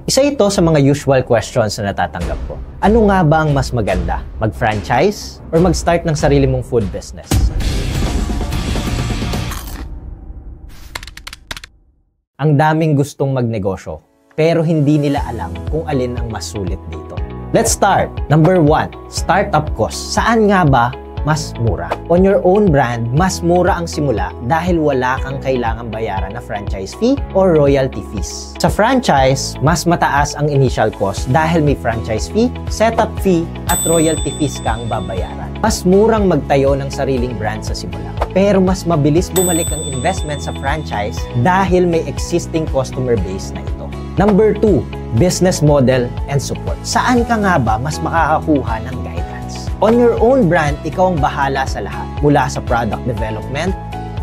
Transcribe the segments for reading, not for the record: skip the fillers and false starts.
Isa ito sa mga usual questions na natatanggap ko. Ano nga ba ang mas maganda? Mag-franchise or mag-start ng sarili mong food business? Ang daming gustong magnegosyo, pero hindi nila alam kung alin ang mas sulit dito. Let's start! Number 1, startup cost. Saan nga ba mas mura? On your own brand, mas mura ang simula dahil wala kang kailangang bayaran na franchise fee or royalty fees. Sa franchise, mas mataas ang initial cost dahil may franchise fee, setup fee, at royalty fees kang babayaran. Mas murang magtayo ng sariling brand sa simula. Pero mas mabilis bumalik ang investment sa franchise dahil may existing customer base na ito. Number 2, business model and support. Saan ka nga ba mas makakakuha ng guidance? On your own brand, ikaw ang bahala sa lahat. Mula sa product development,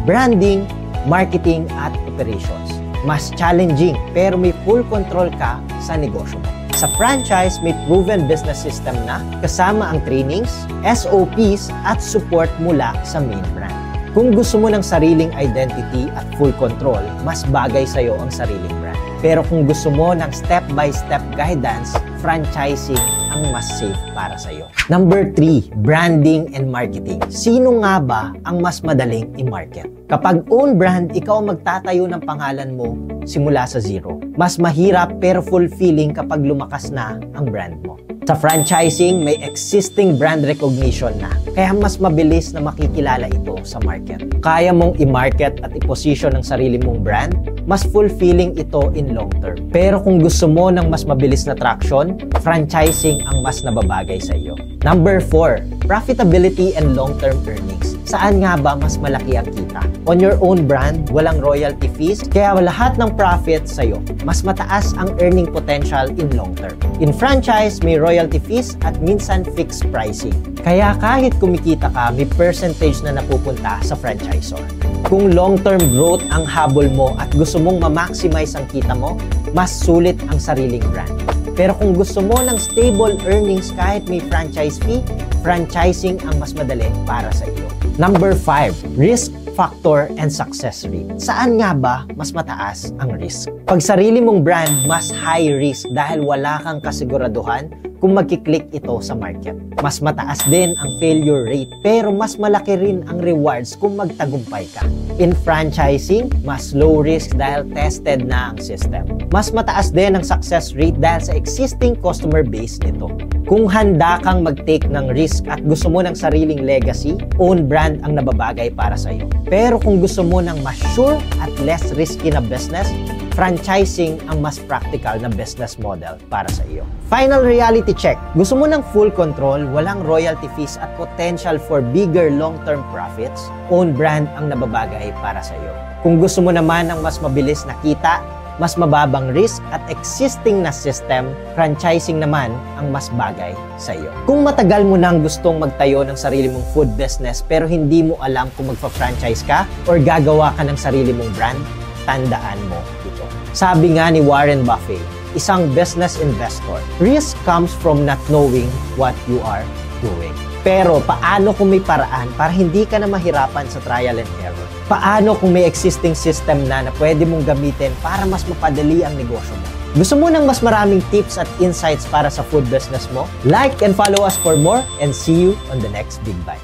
branding, marketing, at operations. Mas challenging, pero may full control ka sa negosyo mo. Sa franchise, may proven business system na kasama ang trainings, SOPs, at support mula sa main brand. Kung gusto mo ng sariling identity at full control, mas bagay sa'yo ang sariling brand. Pero kung gusto mo ng step-by-step guidance, franchising ang mas safe para sa'yo. Number 3, branding and marketing. Sino nga ba ang mas madaling i-market? Kapag own brand, ikaw ang magtatayo ng pangalan mo simula sa zero. Mas mahirap pero fulfilling kapag lumakas na ang brand mo. Sa franchising, may existing brand recognition na, kaya mas mabilis na makikilala ito sa market. Kaya mong i-market at i-position ang sarili mong brand, mas fulfilling ito in long term. Pero kung gusto mo ng mas mabilis na traction, franchising ang mas nababagay sa iyo. Number 4, profitability and long-term earnings. Saan nga ba mas malaki ang kita? On your own brand, walang royalty fees, kaya lahat ng profit sa'yo. Mas mataas ang earning potential in long term. In franchise, may royalty fees at minsan fixed pricing. Kaya kahit kumikita ka, may percentage na napupunta sa franchisor. Kung long-term growth ang habol mo at gusto mong ma-maximize ang kita mo, mas sulit ang sariling brand. Pero kung gusto mo ng stable earnings kahit may franchise fee, franchising ang mas madali para sa iyo. Number 5, risk factor and success rate. Saan nga ba mas mataas ang risk? Pag sarili mong brand, mas high risk dahil wala kang kasiguraduhan kung magkiklik ito sa market. Mas mataas din ang failure rate, pero mas malaki rin ang rewards kung magtagumpay ka. In franchising, mas low risk dahil tested na ang system. Mas mataas din ang success rate dahil sa existing customer base nito. Kung handa kang mag-take ng risk at gusto mo ng sariling legacy, own brand ang nababagay para sa iyo. Pero kung gusto mo ng mas sure at less risky na business, franchising ang mas practical na business model para sa iyo. Final reality check. Gusto mo ng full control, walang royalty fees at potential for bigger long-term profits, own brand ang nababagay para sa iyo. Kung gusto mo naman ng mas mabilis na kita, mas mababang risk at existing na system, franchising naman ang mas bagay sa iyo. Kung matagal mo nang gustong magtayo ng sarili mong food business pero hindi mo alam kung magpa-franchise ka or gagawa ka ng sarili mong brand, tandaan mo ito. Sabi nga ni Warren Buffett, isang business investor, risk comes from not knowing what you are doing. Pero paano kung may paraan para hindi ka na mahirapan sa trial and error? Paano kung may existing system na pwede mong gamitin para mas mapadali ang negosyo mo? Gusto mo ng mas maraming tips at insights para sa food business mo? Like and follow us for more and see you on the next Big Bite.